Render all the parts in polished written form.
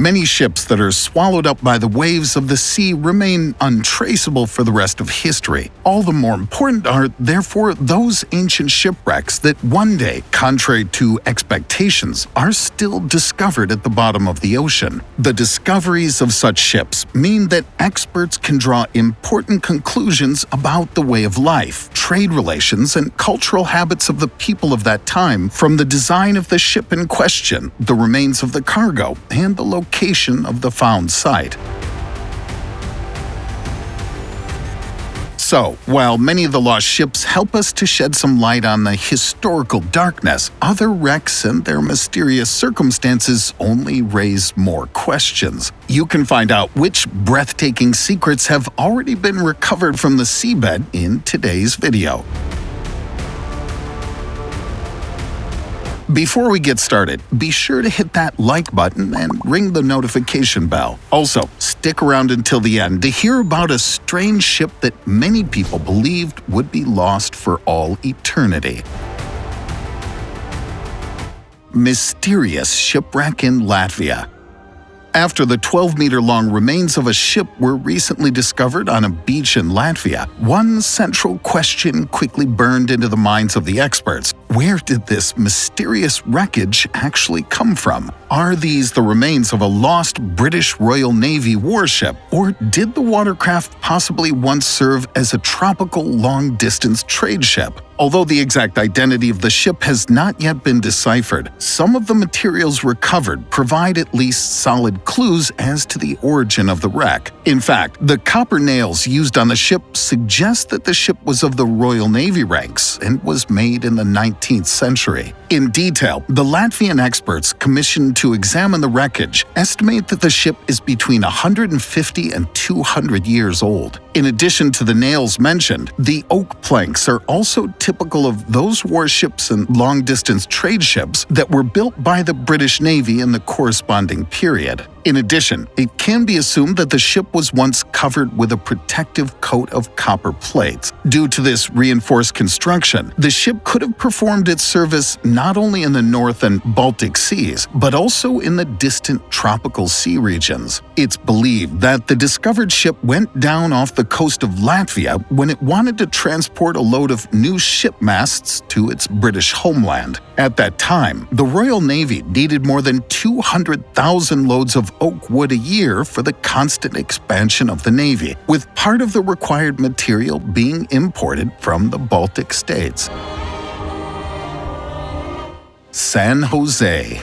Many ships that are swallowed up by the waves of the sea remain untraceable for the rest of history. All the more important are, therefore, those ancient shipwrecks that one day, contrary to expectations, are still discovered at the bottom of the ocean. The discoveries of such ships mean that experts can draw important conclusions about the way of life, trade relations, and cultural habits of the people of that time from the design of the ship in question, the remains of the cargo, and the location of the found site. So, while many of the lost ships help us to shed some light on the historical darkness, other wrecks and their mysterious circumstances only raise more questions. You can find out which breathtaking secrets have already been recovered from the seabed in today's video. Before we get started, be sure to hit that like button and ring the notification bell. Also, stick around until the end to hear about a strange ship that many people believed would be lost for all eternity. Mysterious shipwreck in Latvia. After the 12-meter-long remains of a ship were recently discovered on a beach in Latvia, one central question quickly burned into the minds of the experts. Where did this mysterious wreckage actually come from? Are these the remains of a lost British Royal Navy warship? Or did the watercraft possibly once serve as a tropical long-distance trade ship? Although the exact identity of the ship has not yet been deciphered, some of the materials recovered provide at least solid clues as to the origin of the wreck. In fact, the copper nails used on the ship suggest that the ship was of the Royal Navy ranks and was made in the 19th century. In detail, the Latvian experts commissioned to examine the wreckage estimate that the ship is between 150 and 200 years old. In addition to the nails mentioned, the oak planks are also typical of those warships and long-distance trade ships that were built by the British Navy in the corresponding period. In addition, it can be assumed that the ship was once covered with a protective coat of copper plates. Due to this reinforced construction, the ship could have performed its service not only in the North and Baltic Seas, but also in the distant tropical sea regions. It's believed that the discovered ship went down off the coast of Latvia when it wanted to transport a load of new ship masts to its British homeland. At that time, the Royal Navy needed more than 200,000 loads of oak wood a year for the constant expansion of the Navy, with part of the required material being imported from the Baltic states. San Jose.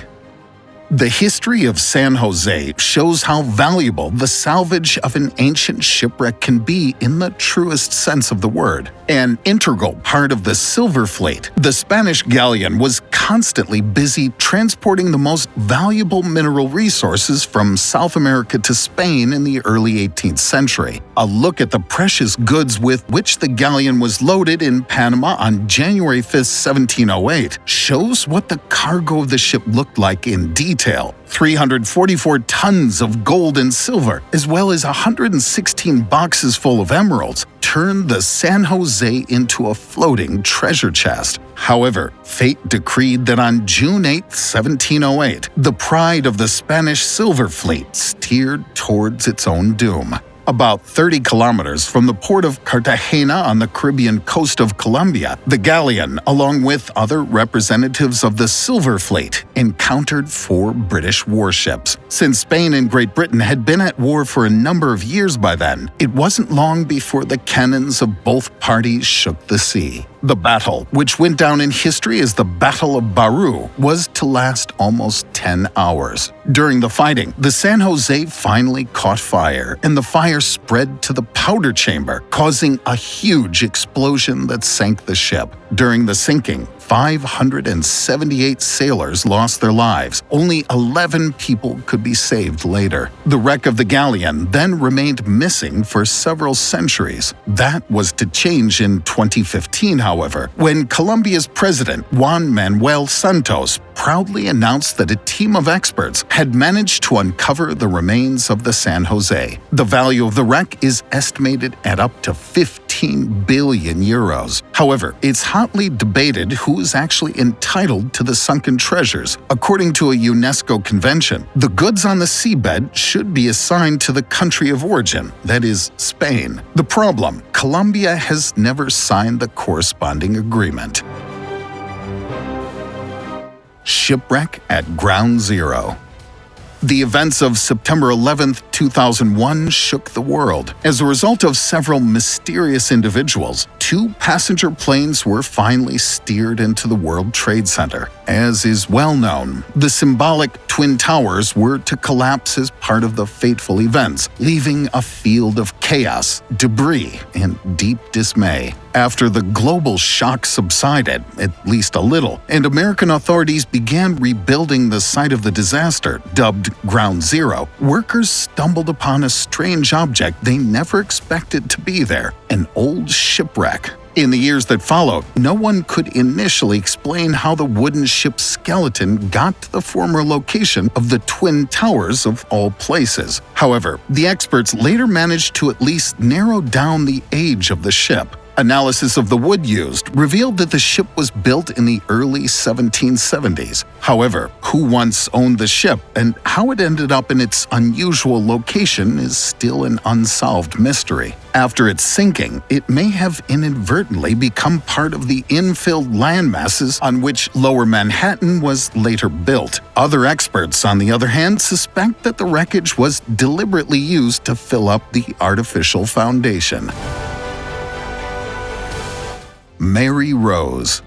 The history of San Jose shows how valuable the salvage of an ancient shipwreck can be in the truest sense of the word. An integral part of the Silver Fleet, the Spanish galleon was constantly busy transporting the most valuable mineral resources from South America to Spain in the early 18th century. A look at the precious goods with which the galleon was loaded in Panama on January 5, 1708, shows what the cargo of the ship looked like in detail. 344 tons of gold and silver, as well as 116 boxes full of emeralds, turned the San Jose into a floating treasure chest. However, fate decreed that on June 8, 1708, the pride of the Spanish Silver Fleet steered towards its own doom. About 30 kilometers from the port of Cartagena on the Caribbean coast of Colombia, the galleon, along with other representatives of the Silver Fleet, encountered 4 British warships. Since Spain and Great Britain had been at war for a number of years by then, it wasn't long before the cannons of both parties shook the sea. The battle, which went down in history as the Battle of Baru, was to last almost 10 hours. During the fighting, the San Jose finally caught fire, and the fire spread to the powder chamber, causing a huge explosion that sank the ship. During the sinking, 578 sailors lost their lives. Only 11 people could be saved later. The wreck of the galleon then remained missing for several centuries. That was to change in 2015, however, when Colombia's president, Juan Manuel Santos, proudly announced that a team of experts had managed to uncover the remains of the San Jose. The value of the wreck is estimated at up to $15 14 billion euros. However, it's hotly debated who is actually entitled to the sunken treasures. According to a UNESCO convention, the goods on the seabed should be assigned to the country of origin, that is, Spain. The problem: Colombia has never signed the corresponding agreement. Shipwreck at Ground Zero. The events of September 11, 2001 shook the world. As a result of several mysterious individuals, 2 passenger planes were finally steered into the World Trade Center. As is well known, the symbolic Twin Towers were to collapse as part of the fateful events, leaving a field of chaos, debris, and deep dismay. After the global shock subsided, at least a little, and American authorities began rebuilding the site of the disaster, dubbed Ground Zero, workers stumbled upon a strange object they never expected to be there: an old shipwreck. In the years that followed, no one could initially explain how the wooden ship's skeleton got to the former location of the Twin Towers of all places. However, the experts later managed to at least narrow down the age of the ship. Analysis of the wood used revealed that the ship was built in the early 1770s. However, who once owned the ship and how it ended up in its unusual location is still an unsolved mystery. After its sinking, it may have inadvertently become part of the infilled land masses on which Lower Manhattan was later built. Other experts, on the other hand, suspect that the wreckage was deliberately used to fill up the artificial foundation. Mary Rose.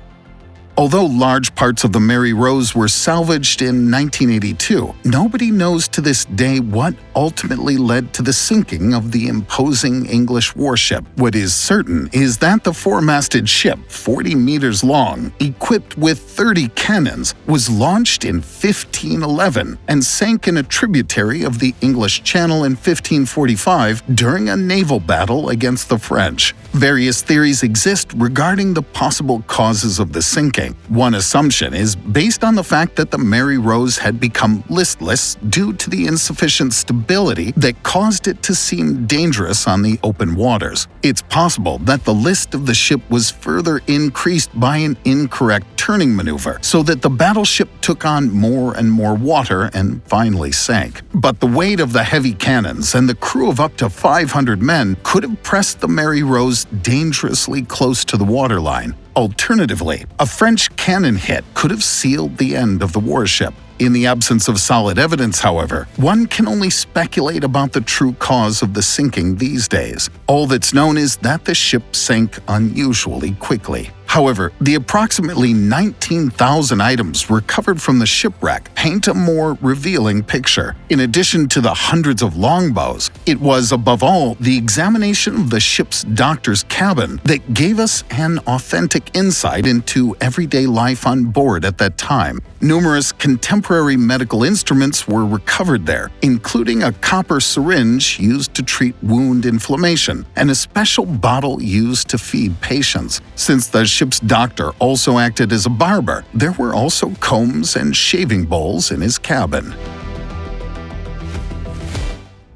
Although large parts of the Mary Rose were salvaged in 1982, nobody knows to this day what ultimately led to the sinking of the imposing English warship. What is certain is that the 4-masted ship, 40 meters long, equipped with 30 cannons, was launched in 1511 and sank in a tributary of the English Channel in 1545 during a naval battle against the French. Various theories exist regarding the possible causes of the sinking. One assumption is based on the fact that the Mary Rose had become listless due to the insufficient stability that caused it to seem dangerous on the open waters. It's possible that the list of the ship was further increased by an incorrect turning maneuver, so that the battleship took on more and more water and finally sank. But the weight of the heavy cannons and the crew of up to 500 men could have pressed the Mary Rose dangerously close to the waterline. Alternatively, a French cannon hit could have sealed the end of the warship. In the absence of solid evidence, however, one can only speculate about the true cause of the sinking these days. All that's known is that the ship sank unusually quickly. However, the approximately 19,000 items recovered from the shipwreck paint a more revealing picture. In addition to the hundreds of longbows, it was, above all, the examination of the ship's doctor's cabin that gave us an authentic insight into everyday life on board at that time. Numerous contemporary medical instruments were recovered there, including a copper syringe used to treat wound inflammation and a special bottle used to feed patients. Since the ship's doctor also acted as a barber, there were also combs and shaving bowls in his cabin.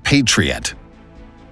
Patriot.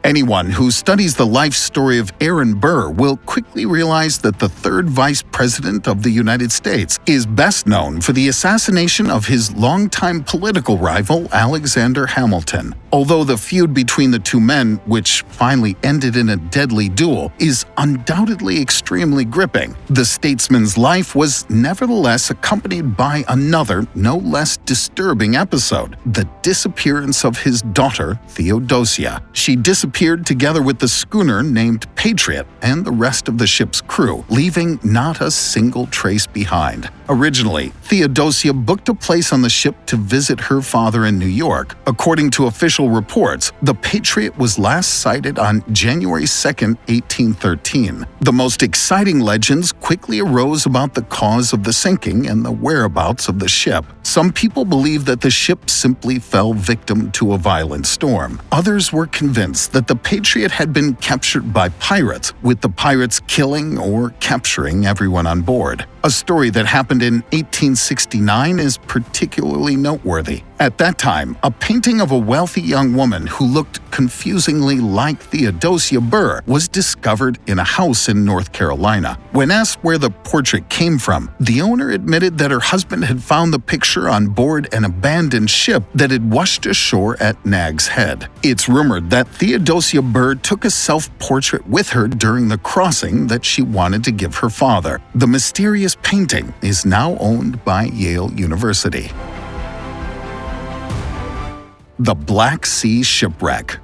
Anyone who studies the life story of Aaron Burr will quickly realize that the 3rd Vice President of the United States is best known for the assassination of his longtime political rival, Alexander Hamilton. Although the feud between the two men, which finally ended in a deadly duel, is undoubtedly extremely gripping, the statesman's life was nevertheless accompanied by another, no less disturbing episode: the disappearance of his daughter, Theodosia. She disappeared together with the schooner named Patriot and the rest of the ship's crew, leaving not a single trace behind. Originally, Theodosia booked a place on the ship to visit her father in New York. According to official reports, the Patriot was last sighted on January 2, 1813. The most exciting legends quickly arose about the cause of the sinking and the whereabouts of the ship. Some people believe that the ship simply fell victim to a violent storm. Others were convinced that the Patriot had been captured by pirates, with the pirates killing or capturing everyone on board. A story that happened in 1869 is particularly noteworthy. At that time, a painting of a wealthy young woman who looked confusingly like Theodosia Burr was discovered in a house in North Carolina. When asked where the portrait came from, the owner admitted that her husband had found the picture on board an abandoned ship that had washed ashore at Nag's Head. It's rumored that Theodosia Burr took a self-portrait with her during the crossing that she wanted to give her father. The mysterious painting is now owned by Yale University. The Black Sea Shipwreck.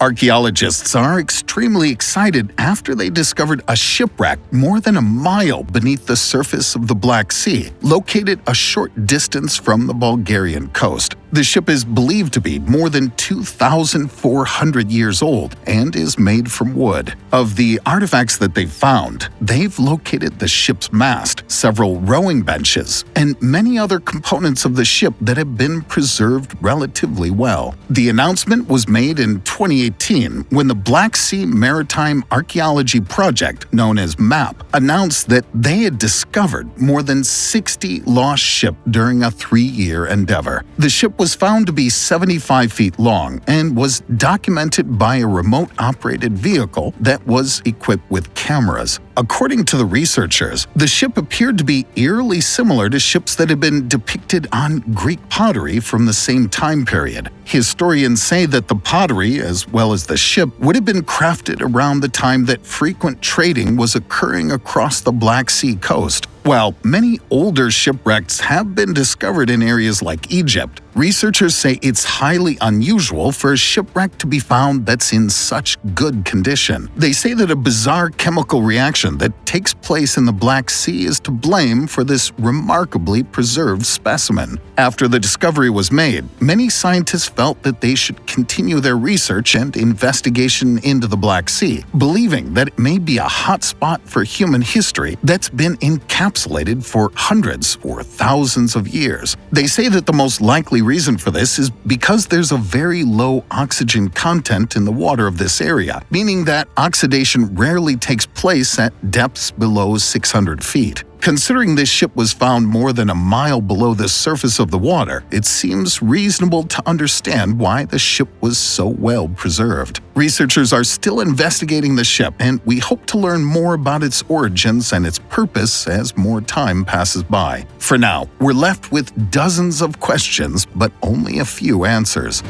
Archaeologists are extremely excited after they discovered a shipwreck more than a mile beneath the surface of the Black Sea, located a short distance from the Bulgarian coast. The ship is believed to be more than 2,400 years old and is made from wood. Of the artifacts that they've found, they've located the ship's mast, several rowing benches, and many other components of the ship that have been preserved relatively well. The announcement was made in 2018 when the Black Sea Maritime Archaeology Project, known as MAP, announced that they had discovered more than 60 lost ships during a 3-year endeavor. The ship was found to be 75 feet long and was documented by a remote-operated vehicle that was equipped with cameras. According to the researchers, the ship appeared to be eerily similar to ships that had been depicted on Greek pottery from the same time period. Historians say that the pottery, as well as the ship, would have been crafted around the time that frequent trading was occurring across the Black Sea coast. While many older shipwrecks have been discovered in areas like Egypt, researchers say it's highly unusual for a shipwreck to be found that's in such good condition. They say that a bizarre chemical reaction that takes place in the Black Sea is to blame for this remarkably preserved specimen. After the discovery was made, many scientists felt that they should continue their research and investigation into the Black Sea, believing that it may be a hot spot for human history that's been encapsulated for hundreds or thousands of years. They say that the most likely reason for this is because there's a very low oxygen content in the water of this area, meaning that oxidation rarely takes place at depths below 600 feet. Considering this ship was found more than a mile below the surface of the water, it seems reasonable to understand why the ship was so well preserved. Researchers are still investigating the ship, and we hope to learn more about its origins and its purpose as more time passes by. For now, we're left with dozens of questions, but only a few answers.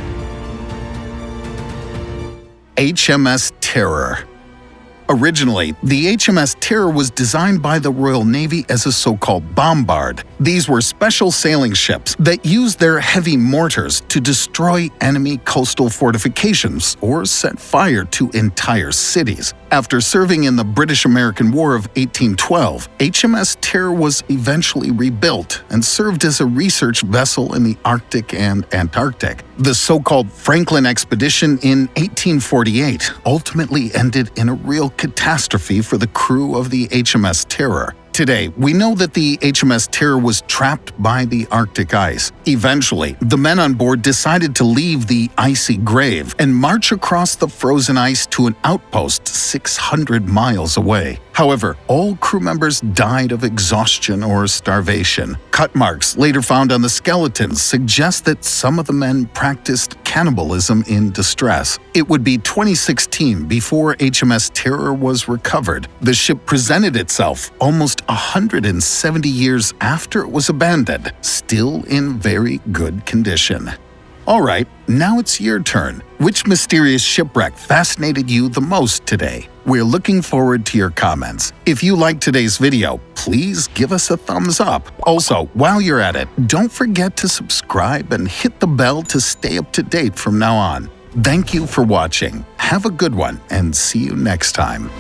HMS Terror. Originally, the HMS Terror was designed by the Royal Navy as a so-called bombard. These were special sailing ships that used their heavy mortars to destroy enemy coastal fortifications or set fire to entire cities. After serving in the British-American War of 1812, HMS Terror was eventually rebuilt and served as a research vessel in the Arctic and Antarctic. The so-called Franklin expedition in 1848 ultimately ended in a real catastrophe for the crew of the HMS Terror. Today, we know that the HMS Terror was trapped by the Arctic ice. Eventually, the men on board decided to leave the icy grave and march across the frozen ice to an outpost 600 miles away. However, all crew members died of exhaustion or starvation. Cut marks later found on the skeletons suggest that some of the men practiced cannibalism in distress. It would be 2016 before HMS Terror was recovered. The ship presented itself almost 170 years after it was abandoned, still in very good condition. All right, now it's your turn. Which mysterious shipwreck fascinated you the most today? We're looking forward to your comments. If you liked today's video, please give us a thumbs up. Also, while you're at it, don't forget to subscribe and hit the bell to stay up to date from now on. Thank you for watching. Have a good one and see you next time.